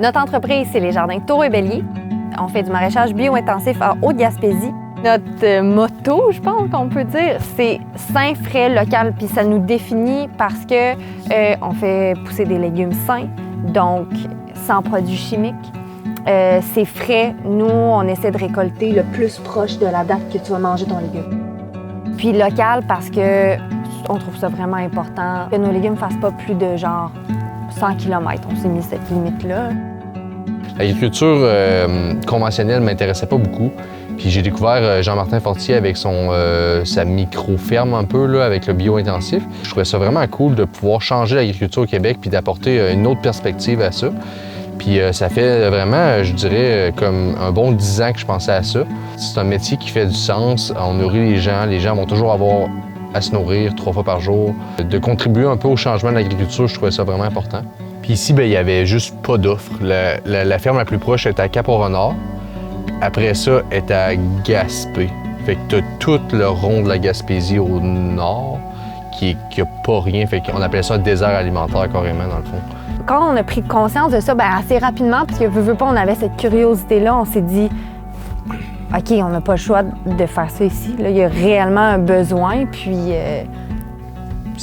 Notre entreprise, c'est les Jardins Tour et Bellier. On fait du maraîchage bio-intensif en Haute-Gaspésie. Notre motto, je pense qu'on peut dire, c'est sain, frais, local. Puis ça nous définit parce que on fait pousser des légumes sains, donc sans produits chimiques. C'est frais. Nous, on essaie de récolter le plus proche de la date que tu vas manger ton légume. Puis local parce que on trouve ça vraiment important que nos légumes ne fassent pas plus de genre 100 km. On s'est mis cette limite-là. L'agriculture conventionnelle ne m'intéressait pas beaucoup. Puis j'ai découvert Jean-Martin Fortier avec sa micro-ferme un peu, là, avec le bio-intensif. Je trouvais ça vraiment cool de pouvoir changer l'agriculture au Québec puis d'apporter une autre perspective à ça. Puis ça fait vraiment, je dirais, comme un bon 10 ans que je pensais à ça. C'est un métier qui fait du sens. On nourrit les gens vont toujours avoir à se nourrir 3 fois par jour. De contribuer un peu au changement de l'agriculture, je trouvais ça vraiment important. Puis ici, il n'y avait juste pas d'offres. La ferme la plus proche était à Cap-au-Renard. Après ça, est à Gaspé. Fait que t'as tout le rond de la Gaspésie au nord qui a pas rien. Fait qu'on appelait ça un désert alimentaire carrément, dans le fond. Quand on a pris conscience de ça, assez rapidement, parce que veux pas, on avait cette curiosité-là, on s'est dit OK, on n'a pas le choix de faire ça ici. Là, il y a réellement un besoin, puis...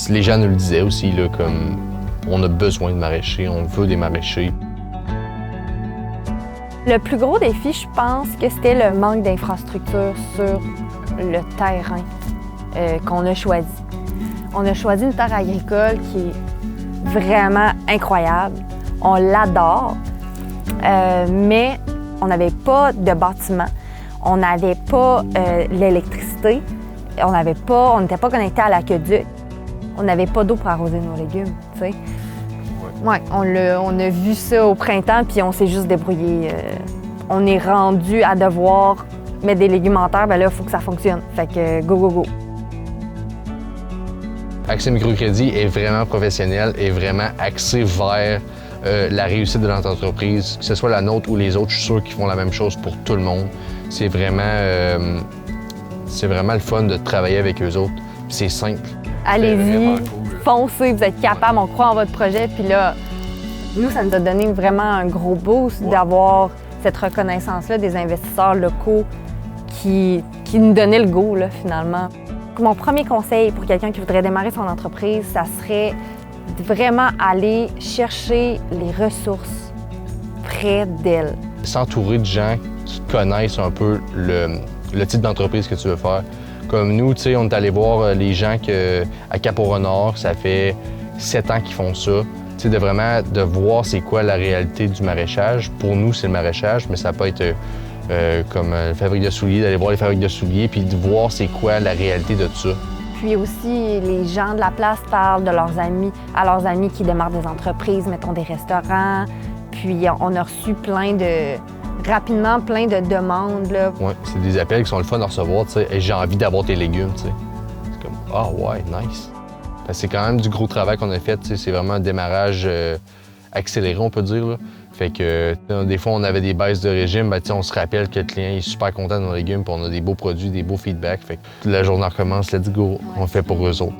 Les gens nous le disaient aussi, là, comme on a besoin de maraîchers, on veut des maraîchers. Le plus gros défi, je pense que c'était le manque d'infrastructures sur le terrain qu'on a choisi. On a choisi une terre agricole qui est vraiment incroyable. On l'adore, mais on n'avait pas de bâtiment, on n'avait pas l'électricité, on n'était pas connecté à l'aqueduc, on n'avait pas d'eau pour arroser nos légumes, tu sais. Ouais, on a vu ça au printemps, puis on s'est juste débrouillé. On est rendu à devoir mettre des légumes en terre, là, il faut que ça fonctionne. Fait que go, go, go. Accès Microcrédit est vraiment professionnel et vraiment axé vers la réussite de notre entreprise, que ce soit la nôtre ou les autres, je suis sûr qu'ils font la même chose pour tout le monde. C'est vraiment le fun de travailler avec eux autres. C'est simple. Allez-y, foncez, vous êtes capable, on croit en votre projet. Puis là, nous, ça nous a donné vraiment un gros boost d'avoir cette reconnaissance-là des investisseurs locaux qui nous donnaient le go, là, finalement. Mon premier conseil pour quelqu'un qui voudrait démarrer son entreprise, ça serait de vraiment aller chercher les ressources près d'elle. S'entourer de gens qui connaissent un peu le type d'entreprise que tu veux faire. Comme nous, tu sais, on est allé voir les gens à Cap-au-Renard, ça fait 7 ans qu'ils font ça. Tu sais, de voir c'est quoi la réalité du maraîchage. Pour nous, c'est le maraîchage, mais ça peut être comme fabrique de souliers, d'aller voir les fabriques de souliers, puis de voir c'est quoi la réalité de tout ça. Puis aussi, les gens de la place parlent de leurs amis, à leurs amis qui démarrent des entreprises, mettons des restaurants. Puis on a reçu rapidement plein de demandes. Oui, c'est des appels qui sont le fun à recevoir, tu sais. J'ai envie d'avoir tes légumes, tu sais. C'est comme, ah ouais, nice. C'est quand même du gros travail qu'on a fait, tu sais. C'est vraiment un démarrage accéléré, on peut dire, là. Fait que des fois, on avait des baisses de régime, on se rappelle que le client est super content de nos légumes, puis on a des beaux produits, des beaux feedbacks. Fait que la journée recommence, let's go, on fait pour eux autres.